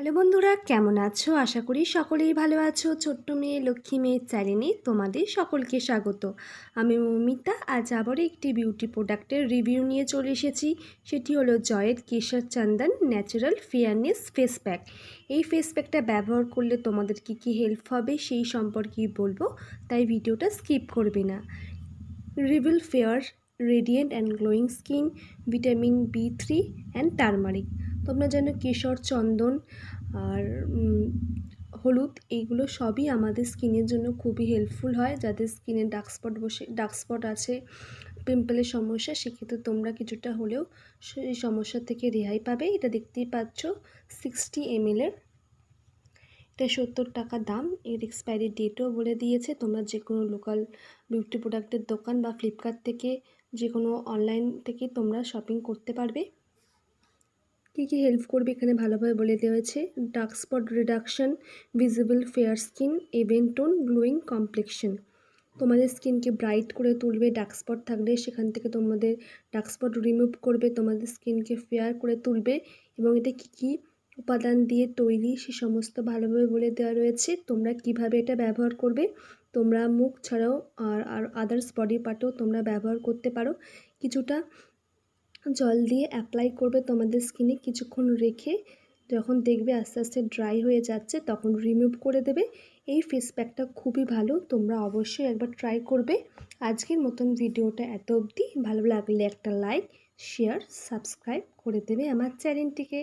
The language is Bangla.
হ্যালো বন্ধুরা, কেমন আছো? আশা করি সকলেই ভালো আছো। ছোট্ট মেয়ে লক্ষ্মী মেয়ের চ্যানেলে তোমাদের সকলকে স্বাগত। আমি মৌমিতা। আজ আবারও একটি বিউটি প্রোডাক্টের রিভিউ নিয়ে চলে এসেছি। সেটি হলো জয়ের কেশর চন্দন ন্যাচারাল ফেয়ারনেস ফেস প্যাক। এই ফেস প্যাকটা ব্যবহার করলে তোমাদের কী হেল্প হবে সেই সম্পর্কেই বলবো, তাই ভিডিওটা স্কিপ করবে না। Reveal fair radiant and glowing skin, vitamin B3 and turmeric. তোমরা জানো কেশর চন্দন আর হলুদ এইগুলো সবই আমাদের স্কিনের জন্য খুবই হেল্পফুল হয়। যাদের স্কিনে ডার্ক স্পট আছে, পিম্পলের সমস্যা, সেক্ষেত্রে তোমরা কিছুটা হলেও সেই সমস্যা থেকে রেহাই পাবে। এটা দেখতেই পাচ্ছ 60 ml এর। এটা 70 টাকা দাম। এর এক্সপায়ারি ডেটও বলে দিয়েছে। তোমরা যে কোনো লোকাল বিউটি প্রোডাক্টের দোকান বা ফ্লিপকার্ট থেকে, যে কোনো অনলাইন থেকে তোমরা শপিং করতে পারবে। কী হেল্প করবে এখানে ভালোভাবে বলে দেওয়া হয়েছে। Dark spot reduction, visible fair skin, even tone, glowing complexion. তোমাদের স্কিনকে ব্রাইট করে তুলবে। ডার্ক স্পট থাকলে সেখান থেকে তোমাদের ডার্ক স্পট রিমুভ করবে, তোমাদের স্কিনকে ফেয়ার করে তুলবে। এবং এটা কী উপাদান দিয়ে তৈরি সে সমস্ত ভালোভাবে বলে দেওয়া রয়েছে। তোমরা কিভাবে এটা ব্যবহার করবে, তোমরা মুখ ছাড়াও আর আদার্স বডি পার্টেও তোমরা ব্যবহার করতে পারো। কিছুটা জল দিয়ে অ্যাপ্লাই করবে তোমাদের স্কিনে, কিছুক্ষণ রেখে যখন দেখবে আস্তে আস্তে ড্রাই হয়ে যাচ্ছে তখন রিমুভ করে দেবে। এই ফেস প্যাকটা খুবই ভালো, তোমরা অবশ্যই একবার ট্রাই করবে। আজকের মতন ভিডিওটা এত অবধি। ভালো লাগলে একটা লাইক, শেয়ার, সাবস্ক্রাইব করে দেবে আমার চ্যানেলটিকে।